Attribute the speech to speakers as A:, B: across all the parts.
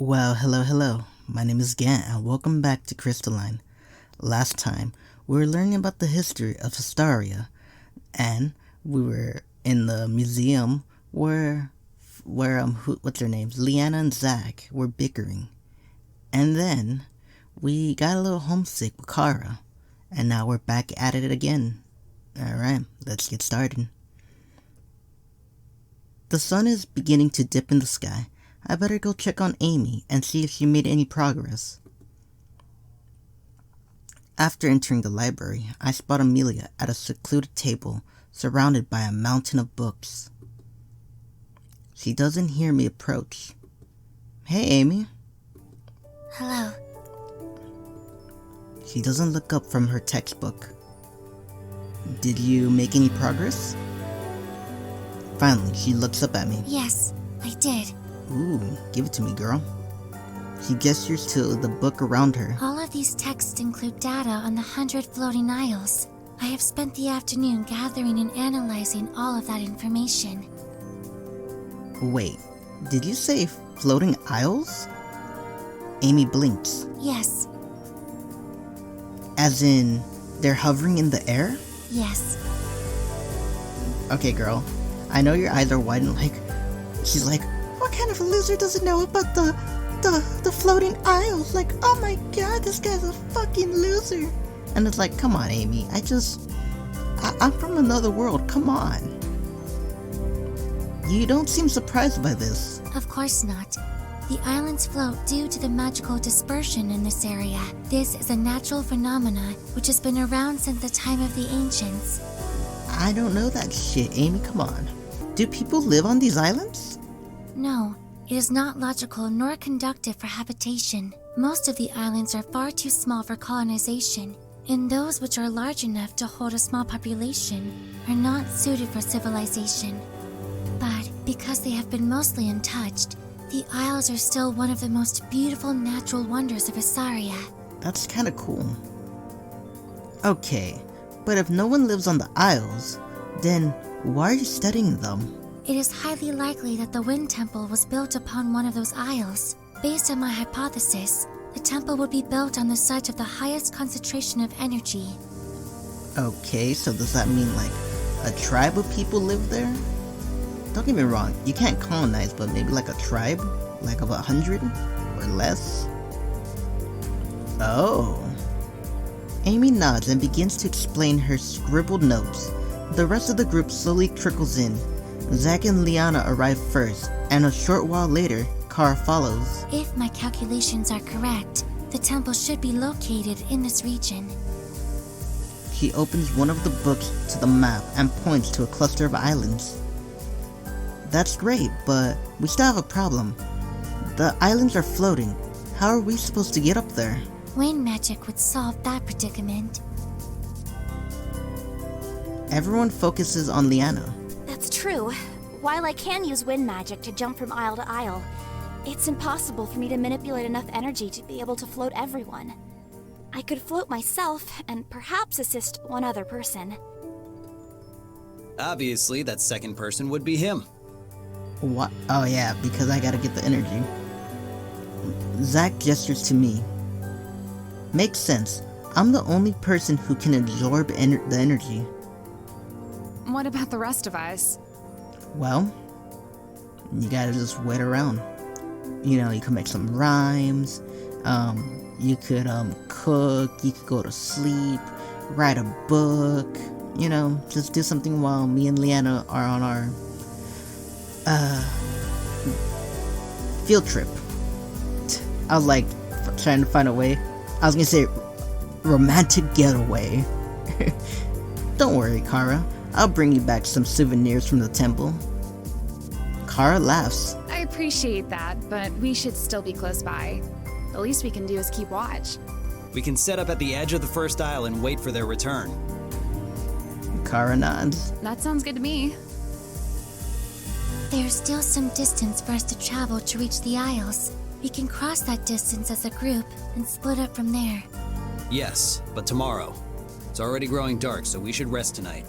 A: Well, hello. My name is Gant, and welcome back to Crystalline. Last time, we were learning about the history of Astaria, and we were in the museum where what's their names? Leanna and Zach were bickering. And then, we got a little homesick with Kara, and now we're back at it again. Alright, let's get started. The sun is beginning to dip in the sky. I better go check on Amy and see if she made any progress. After entering the library, I spot Amelia at a secluded table, surrounded by a mountain of books. She doesn't hear me approach. Hey, Amy.
B: Hello.
A: She doesn't look up from her textbook. Did you make any progress? Finally, she looks up at me.
B: Yes, I did.
A: Ooh, give it to me, girl. She gestures to the book around her.
B: All of these texts include data on the 100 floating isles. I have spent the afternoon gathering and analyzing all of that information.
A: Wait, did you say floating isles? Amy blinks.
B: Yes.
A: As in, they're hovering in the air?
B: Yes.
A: Okay, girl. I know your eyes are wide and she's like, what kind of a loser doesn't know about the floating isles? Like, oh my god, this guy's a fucking loser. And it's like, come on, Amy. I'm from another world. Come on. You don't seem surprised by this.
B: Of course not. The islands float due to the magical dispersion in this area. This is a natural phenomenon which has been around since the time of the ancients.
A: I don't know that shit, Amy. Come on. Do people live on these islands?
B: No, it is not logical nor conducive for habitation. Most of the islands are far too small for colonization, and those which are large enough to hold a small population are not suited for civilization. But because they have been mostly untouched, the isles are still one of the most beautiful natural wonders of Astaria.
A: That's kinda cool. Okay, but if no one lives on the isles, then why are you studying them?
B: It is highly likely that the Wind Temple was built upon one of those isles. Based on my hypothesis, the temple would be built on the site of the highest concentration of energy.
A: Okay, so does that mean like a tribe of people live there? Don't get me wrong, you can't colonize, but maybe like a tribe? Like of 100? Or less? Oh. Amy nods and begins to explain her scribbled notes. The rest of the group slowly trickles in. Zach and Leanna arrive first, and a short while later, Kara follows.
B: If my calculations are correct, the temple should be located in this region.
A: She opens one of the books to the map and points to a cluster of islands. That's great, but we still have a problem. The islands are floating. How are we supposed to get up there?
B: Wind magic would solve that predicament.
A: Everyone focuses on Leanna.
C: That's true. While I can use wind magic to jump from isle to isle, it's impossible for me to manipulate enough energy to be able to float everyone. I could float myself and perhaps assist one other person.
D: Obviously, that second person would be him.
A: What? Oh yeah, because I gotta get the energy. Zach gestures to me. Makes sense. I'm the only person who can absorb the energy.
E: What about the rest of us?
A: Well, you gotta just wait around. You know, you can make some rhymes, you could cook, you could go to sleep, write a book, you know, just do something while me and Leanna are on our field trip. I was like trying to find a way. I was gonna say romantic getaway. Don't worry, Kara. I'll bring you back some souvenirs from the temple. Kara laughs.
E: I appreciate that, but we should still be close by. The least we can do is keep watch.
D: We can set up at the edge of the first isle and wait for their return.
A: Kara nods.
E: That sounds good to me.
B: There's still some distance for us to travel to reach the isles. We can cross that distance as a group and split up from there.
D: Yes, but tomorrow. It's already growing dark, so we should rest tonight.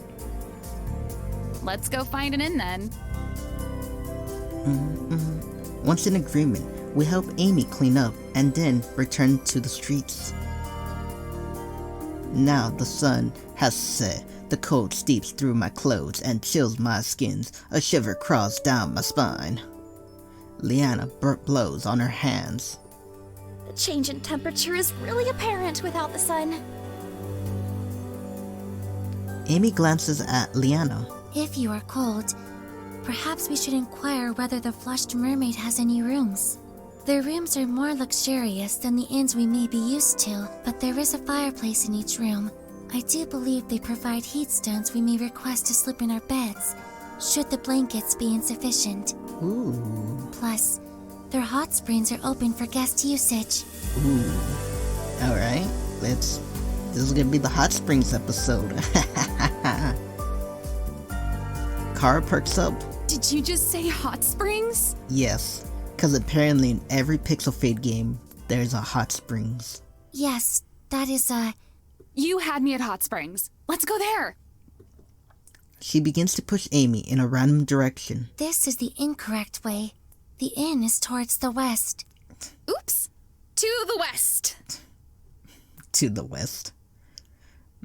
E: Let's go find an inn then.
A: Once in agreement, We help Amy clean up and then return to the streets. Now the sun has set, the cold steeps through my clothes and chills my skins, a shiver crawls down my spine. Leanna blows on her hands.
C: The change in temperature is really apparent without the sun.
A: Amy glances at Leanna.
B: If you are cold, perhaps we should inquire whether the flushed mermaid has any rooms. The rooms are more luxurious than the inns we may be used to, but there is a fireplace in each room. I do believe they provide heat stones we may request to sleep in our beds, should the blankets be insufficient.
A: Ooh.
B: Plus, their hot springs are open for guest usage.
A: Ooh. Alright, this is gonna be the hot springs episode. Kara perks up.
E: Did you just say hot springs?
A: Yes, because apparently in every PixelFade game, there's a hot springs.
B: Yes, that is
E: You had me at hot springs. Let's go there.
A: She begins to push Amy in a random direction.
B: This is the incorrect way. The inn is towards the west.
E: Oops. To the west.
A: To the west.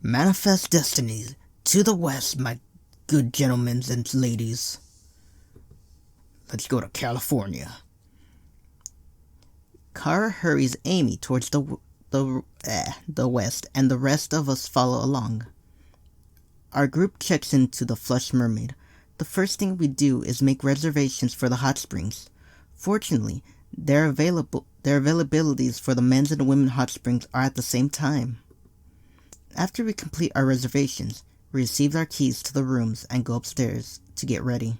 A: Manifest destinies. To the west, my good gentlemen and ladies. Let's go to California. Kara hurries Amy towards the west, and the rest of us follow along. Our group checks into the Flush Mermaid. The first thing we do is make reservations for the hot springs. Fortunately, their availabilities for the men's and women's hot springs are at the same time. After we complete our reservations, we receive our keys to the rooms and go upstairs to get ready.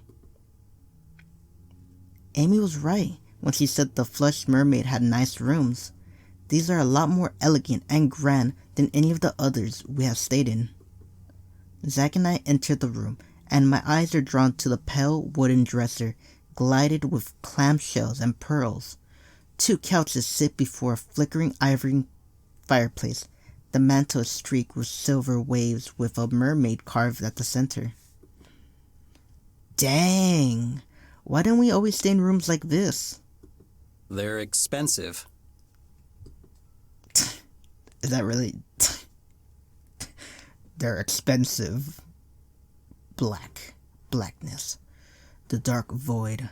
A: Amy was right when she said the Flush Mermaid had nice rooms. These are a lot more elegant and grand than any of the others we have stayed in. Zack and I enter the room, and my eyes are drawn to the pale wooden dresser, glided with clamshells and pearls. 2 couches sit before a flickering ivory fireplace. The mantle is streaked with silver waves with a mermaid carved at the center. Dang! Why don't we always stay in rooms like this?
D: They're expensive.
A: Is that really... They're expensive. Blackness. The dark void.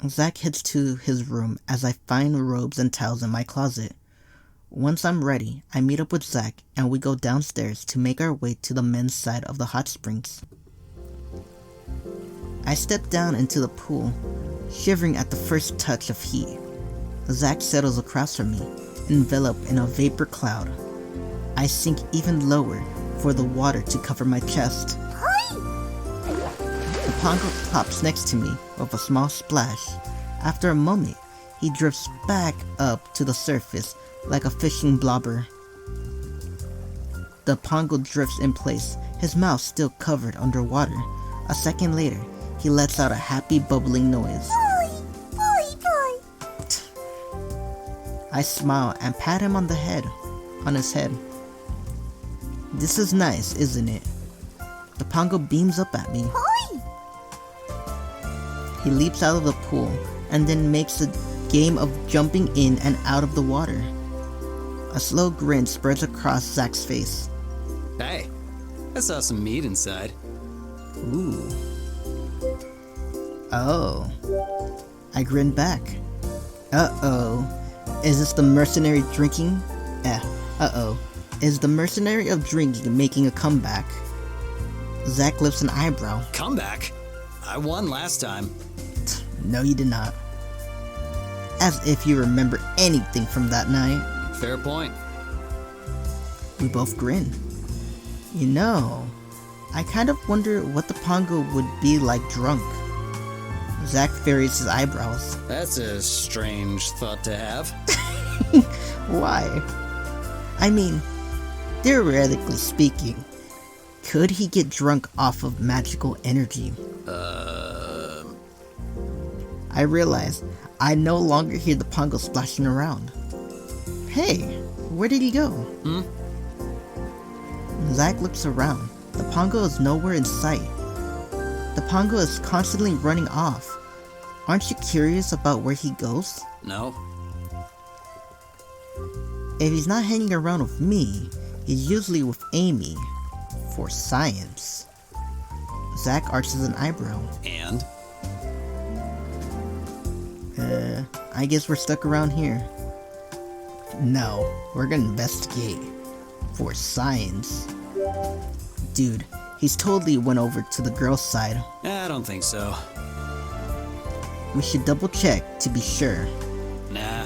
A: Zack heads to his room as I find robes and towels in my closet. Once I'm ready, I meet up with Zack and we go downstairs to make our way to the men's side of the hot springs. I step down into the pool, shivering at the first touch of heat. Zack settles across from me, enveloped in a vapor cloud. I sink even lower for the water to cover my chest. The pongo plops next to me with a small splash. After a moment, he drifts back up to the surface like a fishing blobber. The pongo drifts in place, his mouth still covered underwater. A second later, he lets out a happy bubbling noise. I smile and pat him on his head. This is nice, isn't it? The pongo beams up at me. He leaps out of the pool and then makes a game of jumping in and out of the water. A slow grin spreads across Zack's face.
D: Hey, I saw some meat inside.
A: Ooh. Oh. I grin back. Uh-oh. Is this the mercenary drinking? Is the mercenary of drinking making a comeback? Zack lifts an eyebrow.
D: Comeback? I won last time.
A: No, you did not. As if you remember anything from that night.
D: Fair point.
A: We both grin. You know, I kind of wonder what the pongo would be like drunk. Zack furrows his eyebrows.
D: That's a strange thought to have.
A: Why? I mean, theoretically speaking, could he get drunk off of magical energy? I realize I no longer hear the pongo splashing around. Hey, where did he go? Zack looks around. The pongo is nowhere in sight. The pongo is constantly running off. Aren't you curious about where he goes?
D: No?
A: If he's not hanging around with me, he's usually with Amy. For science. Zach arches an eyebrow.
D: And?
A: I guess we're stuck around here. No, we're gonna investigate. For science. Dude, he's totally went over to the girl's side.
D: I don't think so.
A: We should double check to be sure.
D: Nah.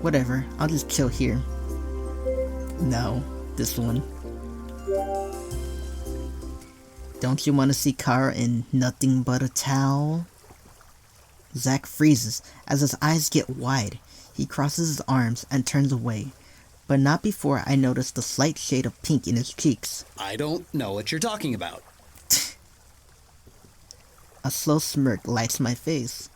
A: Whatever, I'll just chill here. No, this one. Don't you want to see Kara in nothing but a towel? Zach freezes as his eyes get wide. He crosses his arms and turns away, but not before I notice the slight shade of pink in his cheeks.
D: I don't know what you're talking about.
A: A slow smirk lights my face.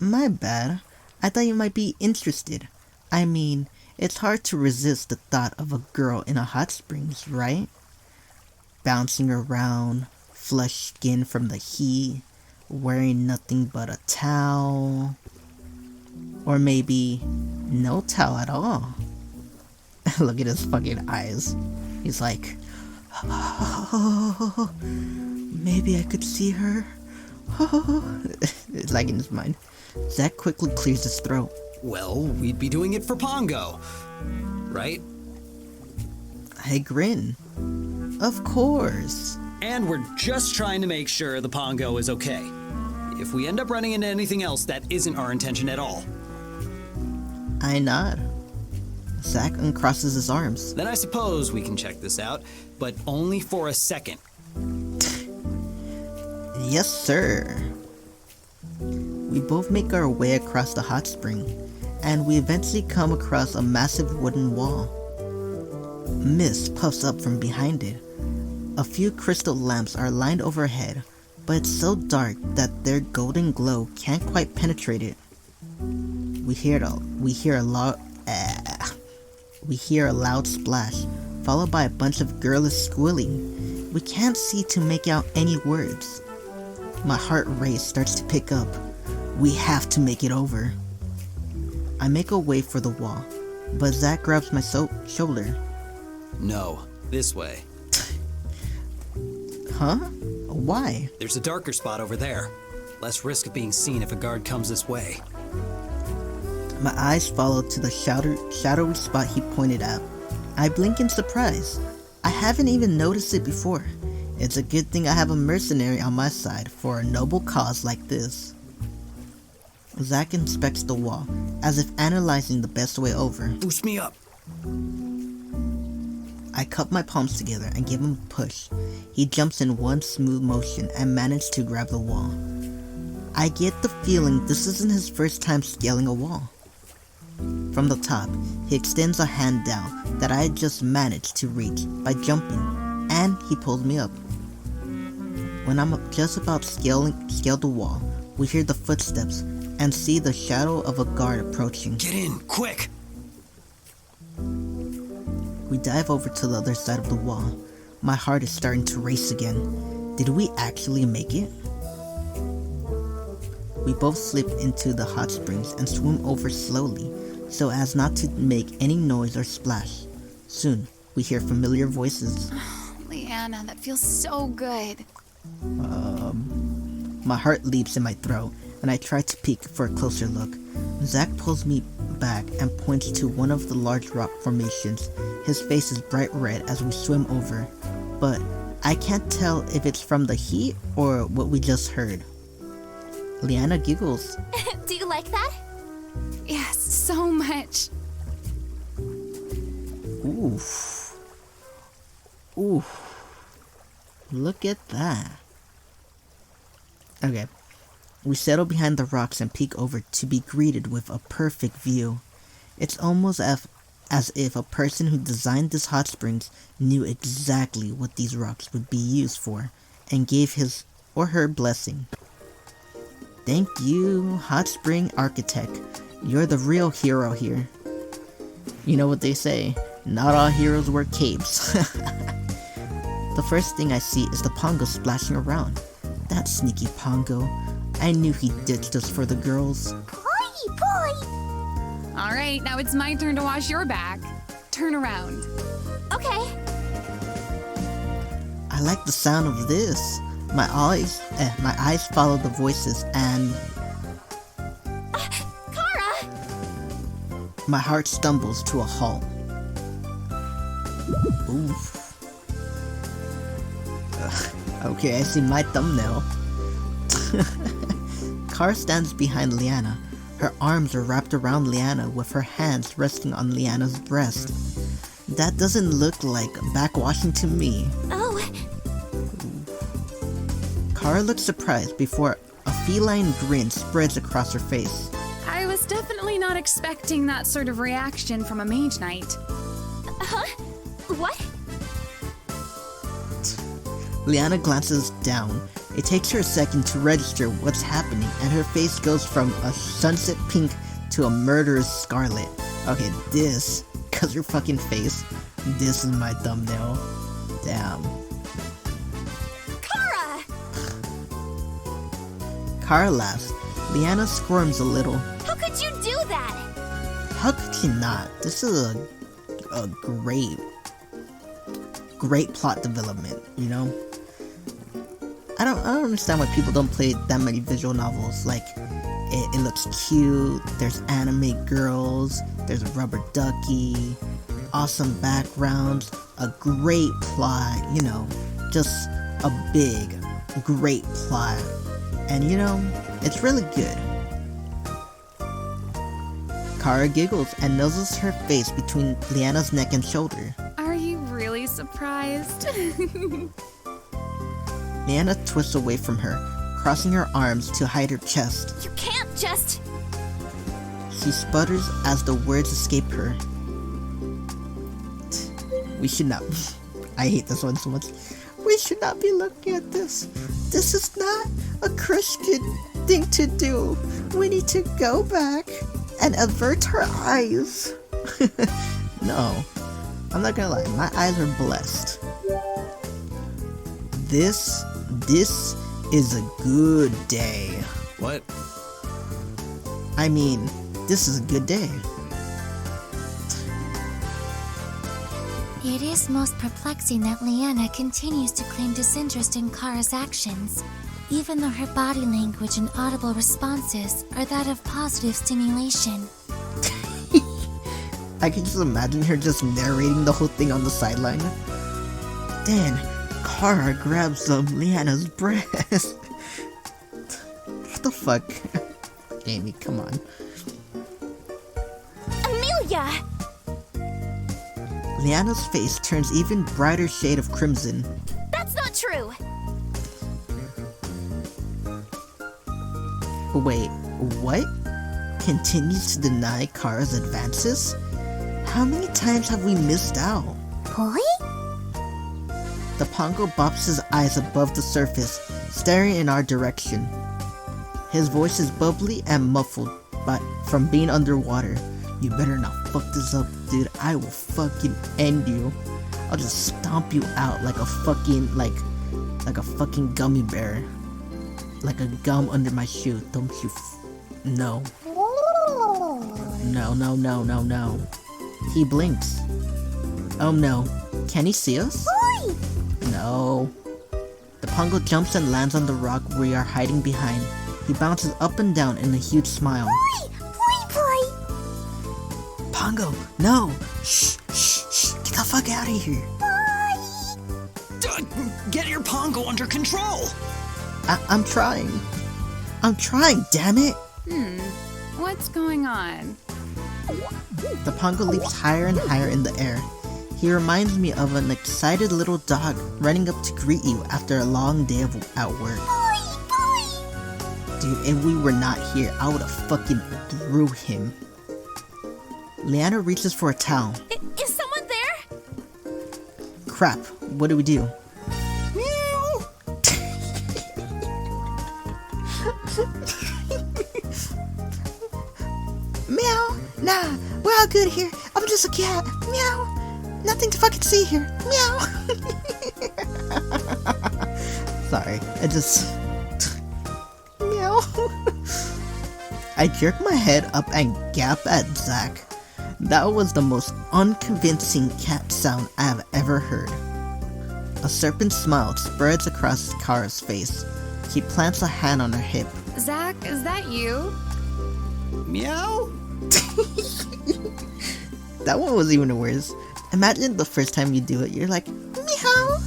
A: My bad. I thought you might be interested. I mean, it's hard to resist the thought of a girl in a hot springs, right? Bouncing around, flushed skin from the heat, wearing nothing but a towel. Or maybe no towel at all. Look at his fucking eyes. He's like, oh, maybe I could see her. It's like in his mind. Zach quickly clears his throat.
D: Well, we'd be doing it for Pongo. Right?
A: I grin. Of course.
D: And we're just trying to make sure the Pongo is okay. If we end up running into anything else, that isn't our intention at all.
A: I nod. Zach uncrosses his arms.
D: Then I suppose we can check this out, but only for a second.
A: Yes, sir. We both make our way across the hot spring, and we eventually come across a massive wooden wall. Mist puffs up from behind it. A few crystal lamps are lined overhead, but it's so dark that their golden glow can't quite penetrate it. We hear a loud splash, followed by a bunch of girlish squealing. We can't see to make out any words. My heart rate starts to pick up. We have to make it over. I make a way for the wall, but Zach grabs my shoulder.
D: No, this way.
A: Huh? Why?
D: There's a darker spot over there. Less risk of being seen if a guard comes this way.
A: My eyes follow to the shadowy spot he pointed out. I blink in surprise. I haven't even noticed it before. It's a good thing I have a mercenary on my side for a noble cause like this. Zach inspects the wall, as if analyzing the best way over.
D: Boost me up.
A: I cup my palms together and give him a push. He jumps in one smooth motion and manages to grab the wall. I get the feeling this isn't his first time scaling a wall. From the top, he extends a hand down that I had just managed to reach by jumping, and he pulls me up. When I'm just about scale the wall, we hear the footsteps and see the shadow of a guard approaching.
D: Get in, quick!
A: We dive over to the other side of the wall. My heart is starting to race again. Did we actually make it? We both slip into the hot springs and swim over slowly, so as not to make any noise or splash. Soon, we hear familiar voices.
E: Leanna, that feels so good.
A: My heart leaps in my throat, and I try to peek for a closer look. Zach pulls me back and points to one of the large rock formations. His face is bright red as we swim over, but I can't tell if it's from the heat or what we just heard. Leanna giggles.
C: Do you like that?
E: Yes, so much.
A: Oof. Oof. Look at that. Okay. We settle behind the rocks and peek over to be greeted with a perfect view. It's almost as if a person who designed this hot springs knew exactly what these rocks would be used for and gave his or her blessing. Thank you, hot spring architect. You're the real hero here. You know what they say, not all heroes wear capes. The first thing I see is the Pongo splashing around. That sneaky Pongo. I knew he ditched us for the girls.
C: Boy!
E: Alright, now it's my turn to wash your back. Turn around.
C: Okay.
A: I like the sound of this. My eyes follow the voices and
C: Kara!
A: my heart stumbles to a halt. Oof. Okay, I see my thumbnail. Kara stands behind Leanna. Her arms are wrapped around Leanna with her hands resting on Leanna's breast. That doesn't look like backwashing to me.
C: Oh,
A: Kara looks surprised before a feline grin spreads across her face.
E: I was definitely not expecting that sort of reaction from a Mage-Knight.
C: what?
A: Leanna glances down. It takes her a second to register what's happening, and her face goes from a sunset pink to a murderous scarlet. Okay, this, cause her fucking face, this is my thumbnail. Damn.
C: Kara!
A: Kara laughs. Leanna squirms a little.
C: How could you do that?
A: How could she not? This is a great plot development, you know? I don't understand why people don't play that many visual novels. Like, it looks cute, there's anime girls, there's a rubber ducky, awesome backgrounds, a great plot, you know, just a big, great plot. And you know, it's really good. Kara giggles and nuzzles her face between Leanna's neck and shoulder.
E: Are you really surprised?
A: Leanna twists away from her, crossing her arms to hide her chest.
C: You can't just...
A: She sputters as the words escape her. We should not... I hate this one so much. We should not be looking at this. This is not a Christian thing to do. We need to go back and avert her eyes. No, I'm not gonna lie. My eyes are blessed. This is a good day.
D: What?
A: I mean, this is a good day.
B: It is most perplexing that Leanna continues to claim disinterest in Kara's actions, even though her body language and audible responses are that of positive stimulation.
A: I can just imagine her just narrating the whole thing on the sideline. Then, Kara grabs Leanna's breast. What the fuck? Amy, come on.
C: Amelia!
A: Leanna's face turns even brighter shade of crimson.
C: That's not true!
A: Wait, what? Continues to deny Kara's advances? How many times have we missed out?
C: Boy?
A: The Pongo bops his eyes above the surface, staring in our direction. His voice is bubbly and muffled from being underwater. You better not fuck this up, dude. I will fucking end you. I'll just stomp you out like a fucking, like a fucking gummy bear. Like a gum under my shoe. Don't you No. No. He blinks. Oh no. Can he see us?
C: Boy!
A: No. The Pongo jumps and lands on the rock we are hiding behind. He bounces up and down in a huge smile.
C: Boy!
A: Pongo, no! Shh! Get the fuck out of here!
D: Get your Pongo under control!
A: I'm trying. Damn it!
E: What's going on?
A: The Pongo leaps higher and higher in the air. He reminds me of an excited little dog running up to greet you after a long day at work. Dude, if we were not here, I would have fucking threw him. Leanna reaches for a towel.
C: Is someone there?
A: Crap, what do we do? Meow! Nah, we're all good here. I'm just a cat. Meow! Nothing to fucking see here. Meow! Sorry, meow. I jerk my head up and gap at Zack. That was the most unconvincing cat sound I have ever heard. A serpent smile spreads across Kara's face. He plants a hand on her hip.
E: Zack, is that you?
D: Meow?
A: That one was even worse. Imagine the first time you do it, you're like, meow.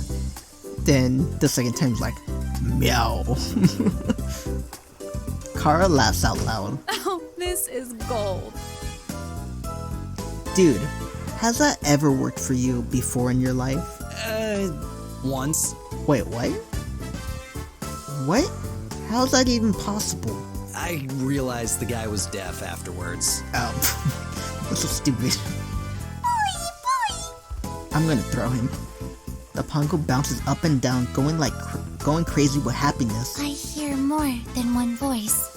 A: Then the second time you're like, meow. Kara laughs out loud.
E: Oh, this is gold.
A: Dude, has that ever worked for you before in your life?
D: Once.
A: Wait, what? What? How's that even possible?
D: I realized the guy was deaf afterwards.
A: Oh, that's so stupid. I'm gonna throw him. The Pongo bounces up and down, going crazy with happiness.
B: I hear more than one voice.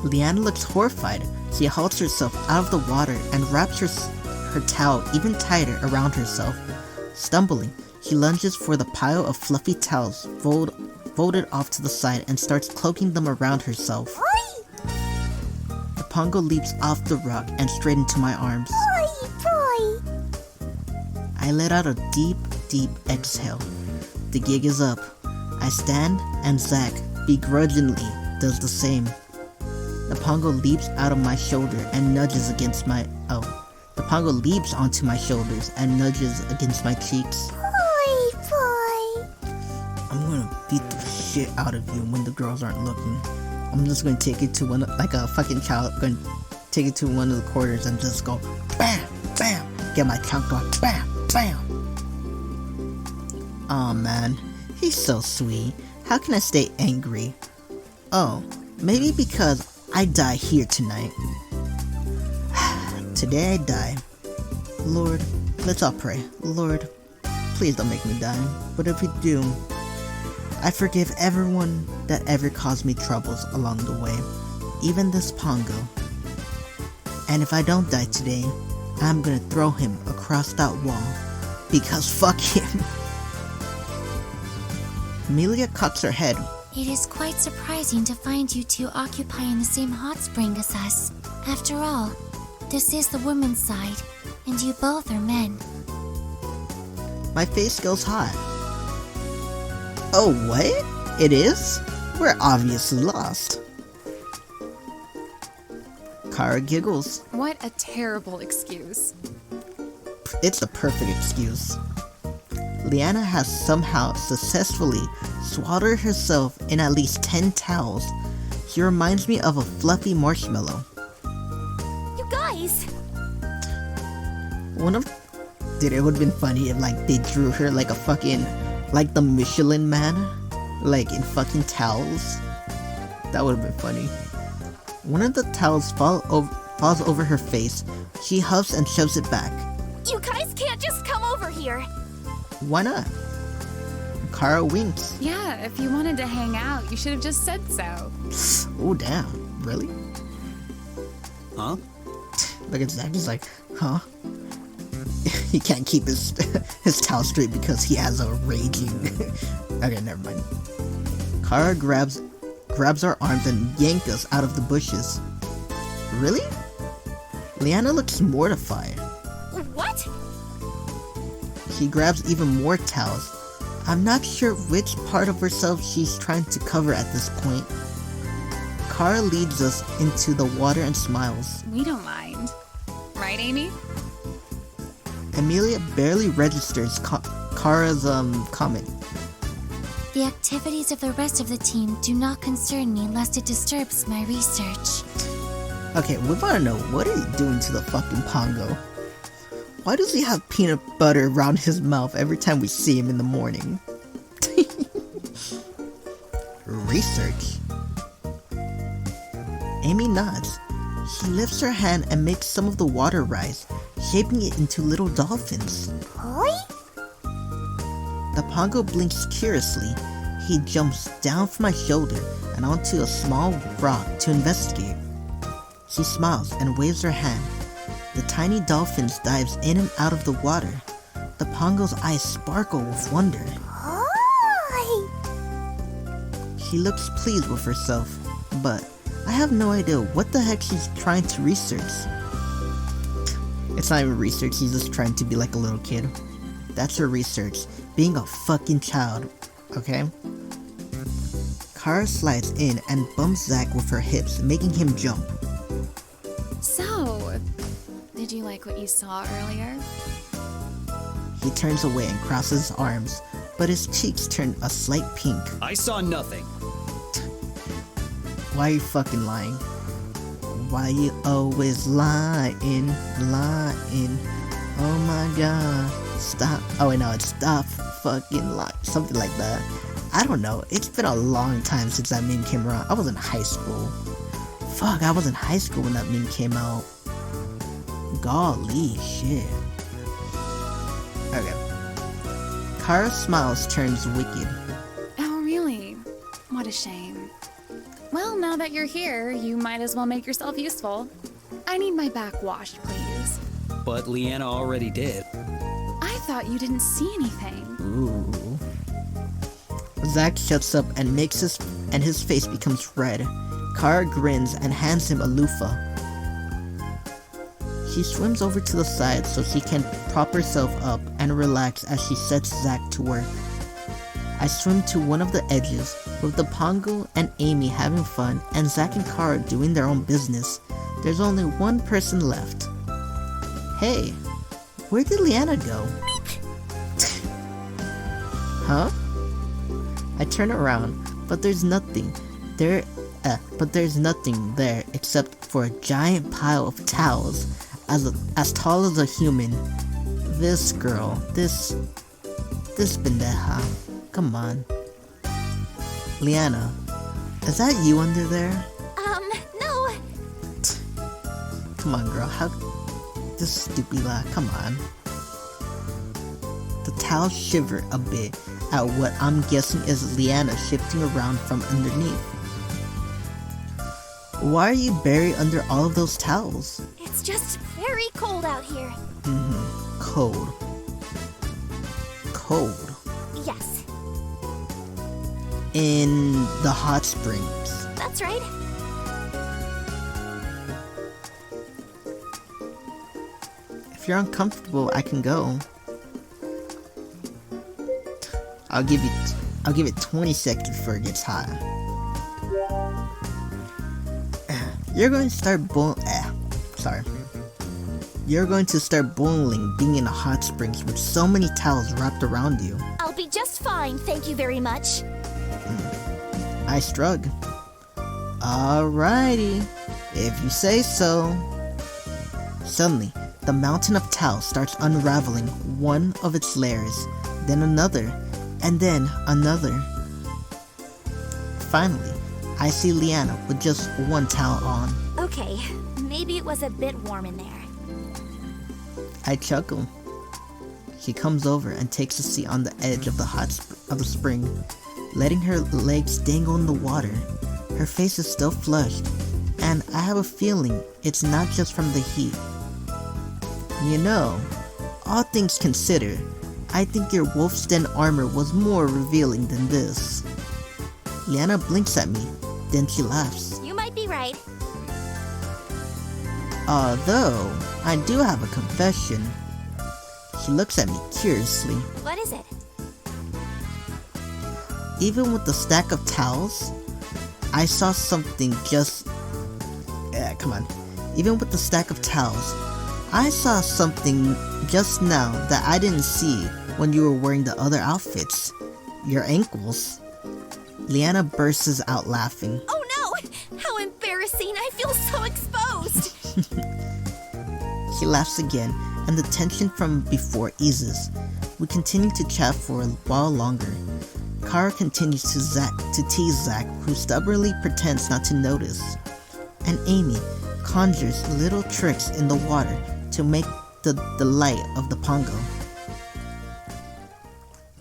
A: Leanna looks horrified. She hauls herself out of the water and wraps her towel even tighter around herself. Stumbling, she lunges for the pile of fluffy towels folded off to the side and starts cloaking them around herself. The Pongo leaps off the rock and straight into my arms. I let out a deep, deep exhale. The gig is up. I stand and Zack begrudgingly does the same. The Pongo leaps out of my shoulder and nudges against my... The Pongo leaps onto my shoulders and nudges against my cheeks. I'm gonna beat the shit out of you when the girls aren't looking. I'm just gonna take it to one, like a fucking child, gonna take it to one of the quarters and just go BAM! BAM! Get my count going, BAM! BAM! Aw man, he's so sweet. How can I stay angry? Oh, maybe because I die here tonight. Today I die. Lord, let's all pray. Lord, please don't make me die. But if you do, I forgive everyone that ever caused me troubles along the way, even this Pongo. And if I don't die today, I'm gonna throw him across that wall, because fuck him. Amelia cocks her head.
B: It is quite surprising to find you two occupying the same hot spring as us. After all, this is the women's side, and you both are men.
A: My face goes hot. Oh, what? It is? We're obviously lost. Kara giggles.
E: What a terrible excuse.
A: It's the perfect excuse. Leanna has somehow successfully swaddled herself in at least 10 towels. She reminds me of a fluffy marshmallow.
C: You guys!
A: Dude, it would've been funny if like they drew her like a fucking, like the Michelin man, like in fucking towels. That would've been funny. One of the towels falls over her face. She huffs and shoves it back.
C: You guys can't just come over here!
A: Why not? Kara winks.
E: Yeah, if you wanted to hang out, you should have just said so.
A: Oh damn, really?
D: Huh?
A: Look at Zack, he's like, huh? He can't keep his towel straight because he has a raging... Okay, never mind. Kara grabs our arms and yanks us out of the bushes. Really? Leanna looks mortified.
C: What?
A: She grabs even more towels. I'm not sure which part of herself she's trying to cover at this point. Kara leads us into the water and smiles.
E: We don't mind. Right, Amy?
A: Amelia barely registers Kara's comment.
B: The activities of the rest of the team do not concern me lest it disturbs my research.
A: Okay, we wanna know, what are you doing to the fucking Pongo? Why does he have peanut butter around his mouth every time we see him in the morning? Research. Amy nods. She lifts her hand and makes some of the water rise, shaping it into little dolphins. The Pongo blinks curiously. He jumps down from my shoulder and onto a small rock to investigate. She smiles and waves her hand. The tiny dolphins dives in and out of the water. The Pongo's eyes sparkle with wonder. She looks pleased with herself. but I have no idea what the heck she's trying to research. It's not even research, she's just trying to be like a little kid. That's her research, being a fucking child, okay? Kara slides in and bumps Zack with her hips, making him jump.
E: So, did you like what you saw earlier?
A: He turns away and crosses his arms, but his cheeks turn a slight pink.
D: I saw nothing.
A: Why are you fucking lying? Why you always lying? Oh my god. Stop. Oh wait, no, it's stop fucking lying. Something like that. I don't know. It's been a long time since that meme came around. I was in high school. Fuck, I was in high school when that meme came out. Golly shit. Okay. Kara's smiles turns wicked.
E: Oh, really? What a shame. Well, now that you're here, you might as well make yourself useful. I need my back washed, please.
D: But Leanna already did.
E: I thought you didn't see anything.
A: Ooh. Zack shuts up and his face becomes red. Kara grins and hands him a loofah. She swims over to the side so she can prop herself up and relax as she sets Zack to work. I swim to one of the edges, with the Pongo and Amy having fun and Zack and Kara doing their own business. There's only one person left. Hey, where did Leanna go? Huh? I turn around, but there's nothing there except for a giant pile of towels as tall as a human. This girl, this pendeja. Come on. Leanna, is that you under there?
C: No.
A: Come on, girl. How? This stupid lad. Come on. The towels shiver a bit at what I'm guessing is Leanna shifting around from underneath. Why are you buried under all of those towels?
C: It's just very cold out here.
A: Cold. Cold.
C: Yes,
A: In the hot springs.
C: that's right.
A: If you're uncomfortable, I can go. I'll give it 20 seconds before it gets hot. You're going to start You're going to start boiling being in the hot springs with so many towels wrapped around you.
C: I'll be just fine, thank you very much.
A: I shrug. Alrighty, if you say so. Suddenly, the mountain of towels starts unraveling one of its layers, then another, and then another. Finally, I see Leanna with just one towel on.
C: Okay, maybe it was a bit warm in there.
A: I chuckle. She comes over and takes a seat on the edge of the spring, letting her legs dangle in the water. Her face is still flushed, and I have a feeling it's not just from the heat. You know, all things considered, I think your wolfskin armor was more revealing than this. Leanna blinks at me, then she laughs.
C: You might be right.
A: Although, I do have a confession. She looks at me curiously.
C: What is it?
A: Even with the stack of towels, I saw something just... Even with the stack of towels, I saw something just now that I didn't see when you were wearing the other outfits. Your ankles. Leanna bursts out laughing.
C: Oh no! How embarrassing! I feel so exposed!
A: She laughs again, and the tension from before eases. We continue to chat for a while longer. Kara continues to tease Zack, who stubbornly pretends not to notice. And Amy conjures little tricks in the water to make the light of the Pongo.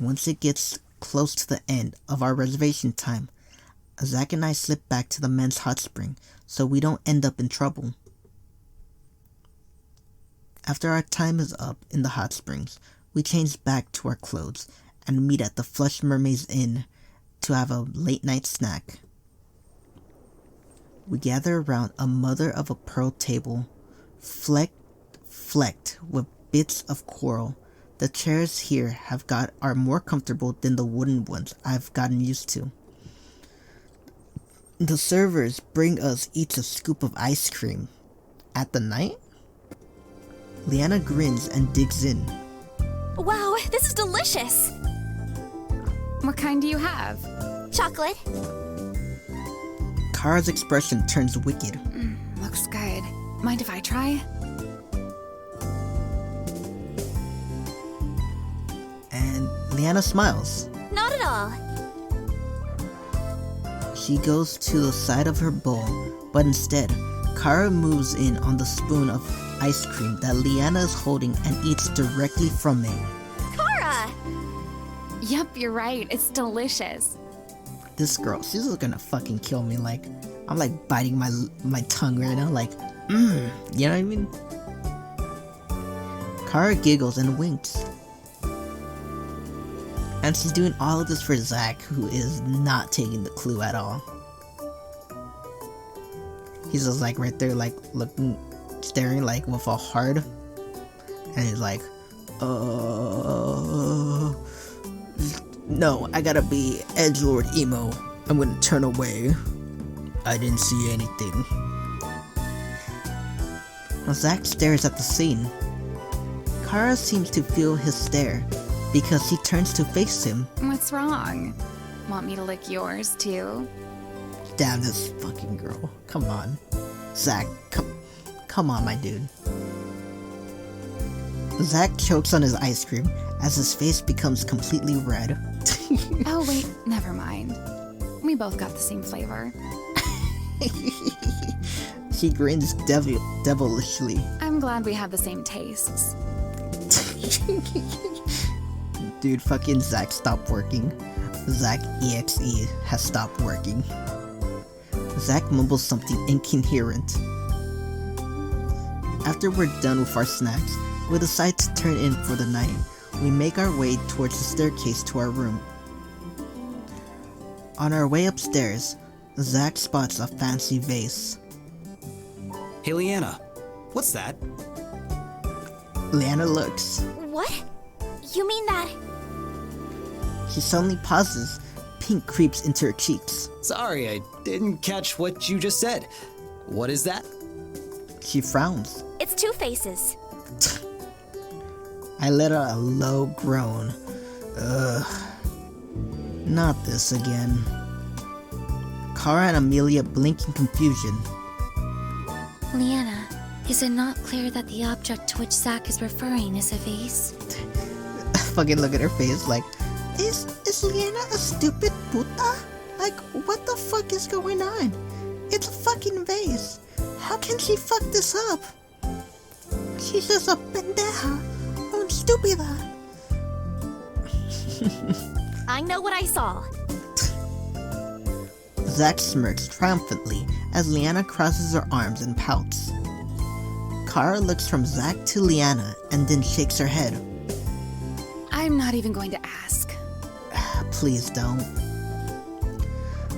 A: Once it gets close to the end of our reservation time, Zack and I slip back to the men's hot spring so we don't end up in trouble. After our time is up in the hot springs, we change back to our clothes and meet at the Flush Mermaid's Inn to have a late night snack. We gather around a mother-of-pearl table, flecked with bits of coral. The chairs here are more comfortable than the wooden ones I've gotten used to. The servers bring us each a scoop of ice cream. At the night? Leanna grins and digs in.
C: Wow, this is delicious!
E: What kind do you have?
C: Chocolate.
A: Kara's expression turns wicked.
E: Looks good. Mind if I try?
A: And Leanna smiles.
C: Not at all.
A: She goes to the side of her bowl, but instead, Kara moves in on the spoon of ice cream that Leanna is holding and eats directly from it.
C: Kara!
E: Yep, you're right. It's delicious.
A: This girl, she's just gonna fucking kill me. Like, I'm like biting my tongue right now, like, you know what I mean? Kara giggles and winks. And she's doing all of this for Zach, who is not taking the clue at all. He's just like right there, like looking, staring like with a heart. And he's like, no, I gotta be edgelord emo. I'm gonna turn away. I didn't see anything. Zach stares at the scene. Kara seems to feel his stare because he turns to face him.
E: What's wrong? Want me to lick yours too?
A: Damn this fucking girl. Come on. Zach, come on, my dude. Zach chokes on his ice cream as his face becomes completely red.
E: Oh wait, never mind. We both got the same flavor.
A: She grins devilishly.
E: I'm glad we have the same tastes.
A: Dude, fucking Zach stopped working. Zach EXE has stopped working. Zach mumbles something incoherent. After we're done with our snacks, we decide to turn in for the night. We make our way towards the staircase to our room. On our way upstairs, Zach spots a fancy vase.
D: Hey, Leanna, what's that?
A: Leanna looks.
C: What? You mean that?
A: She suddenly pauses. Pink creeps into her cheeks.
D: Sorry, I didn't catch what you just said. What is that?
A: She frowns.
C: It's Two Faces.
A: I let out a low groan. Ugh. Not this again. Kara and Amelia blink in confusion.
B: Leanna, is it not clear that the object to which Zack is referring is a vase?
A: Fucking look at her face like, is Leanna a stupid puta? Like, what the fuck is going on? It's a fucking vase. How can she fuck this up? She's just a pendeja. Stupida.
C: I know what I saw.
A: Zack smirks triumphantly as Leanna crosses her arms and pouts. Kara looks from Zack to Leanna and then shakes her head.
E: I'm not even going to ask.
A: Please don't.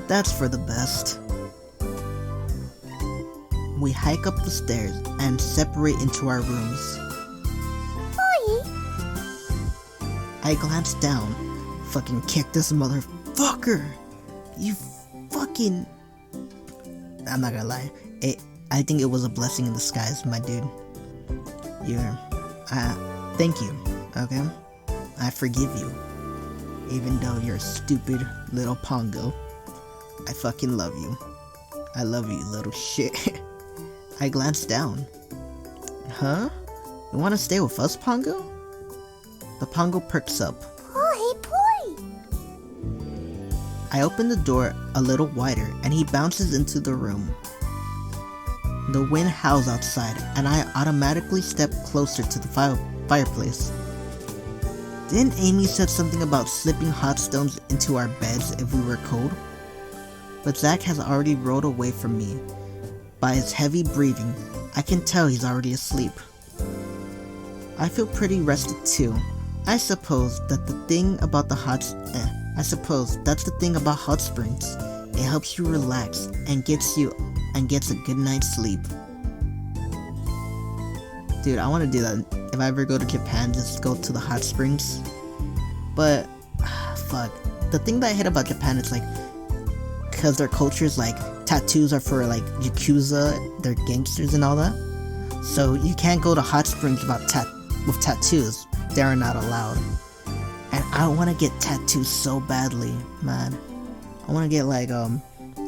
A: That's for the best. We hike up the stairs and separate into our rooms. I glance down. Fucking kick this motherfucker. You fucking... I'm not gonna lie. I think it was a blessing in disguise, my dude. Thank you, okay? I forgive you. Even though you're a stupid little pongo. I fucking love you. I love you, little shit. I glance down. Huh? You wanna stay with us, Pongo? The Pongo perks up.
C: Poi.
A: I open the door a little wider and he bounces into the room. The wind howls outside and I automatically step closer to the fireplace. Didn't Amy said something about slipping hot stones into our beds if we were cold? But Zack has already rolled away from me. By his heavy breathing, I can tell he's already asleep. I feel pretty rested too. I suppose that's the thing about hot springs. It helps you relax and gets you and gets a good night's sleep. Dude, I want to do that. If I ever go to Japan, just go to the hot springs. But, fuck. The thing that I hate about Japan is like, because their culture is like, tattoos are for like Yakuza, they're gangsters and all that. So you can't go to hot springs with tattoos. They are not allowed. And I want to get tattoos so badly, man. I want to get like, on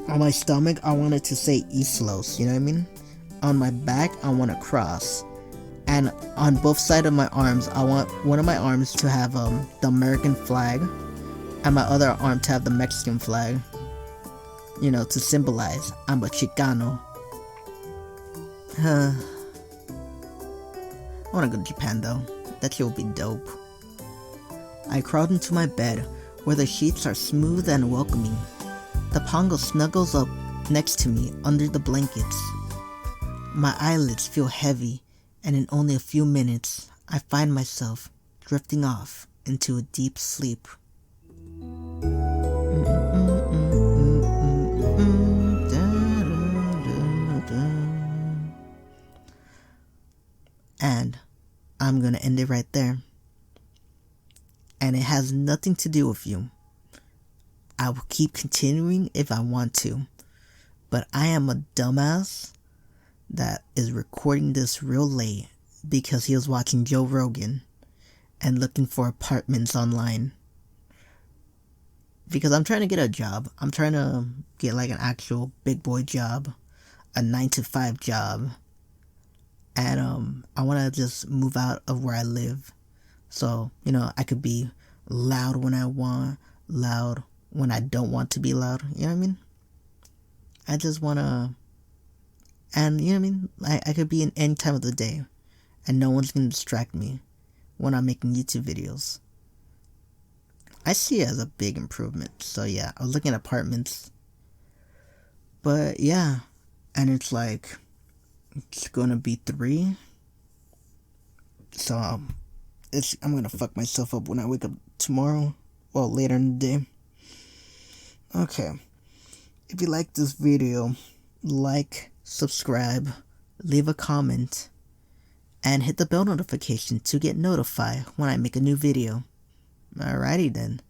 A: my stomach, I want it to say Islos, you know what I mean? On my back, I want a cross. And on both sides of my arms, I want one of my arms to have the American flag, and my other arm to have the Mexican flag. You know, to symbolize I'm a Chicano. I wanna go to Japan though. That shit will be dope. I crawled into my bed, where the sheets are smooth and welcoming. The pongo snuggles up next to me under the blankets. My eyelids feel heavy, and in only a few minutes, I find myself drifting off into a deep sleep. And I'm gonna end it right there. And it has nothing to do with you. I will keep continuing if I want to. But I am a dumbass that is recording this real late because he was watching Joe Rogan and looking for apartments online. Because I'm trying to get a job. I'm trying to get like an actual big boy job. A 9-to-5 job. And I want to just move out of where I live. So, you know, I could be loud when I want, loud when I don't want to be loud. You know what I mean? I just want to... And, you know what I mean? I could be in any time of the day. And no one's going to distract me when I'm making YouTube videos. I see it as a big improvement. So, yeah, I was looking at apartments. But, yeah. And it's like... It's gonna be 3. So, I'm gonna fuck myself up when I wake up tomorrow. Well, later in the day. Okay. If you like this video, like, subscribe, leave a comment, and hit the bell notification to get notified when I make a new video. Alrighty then.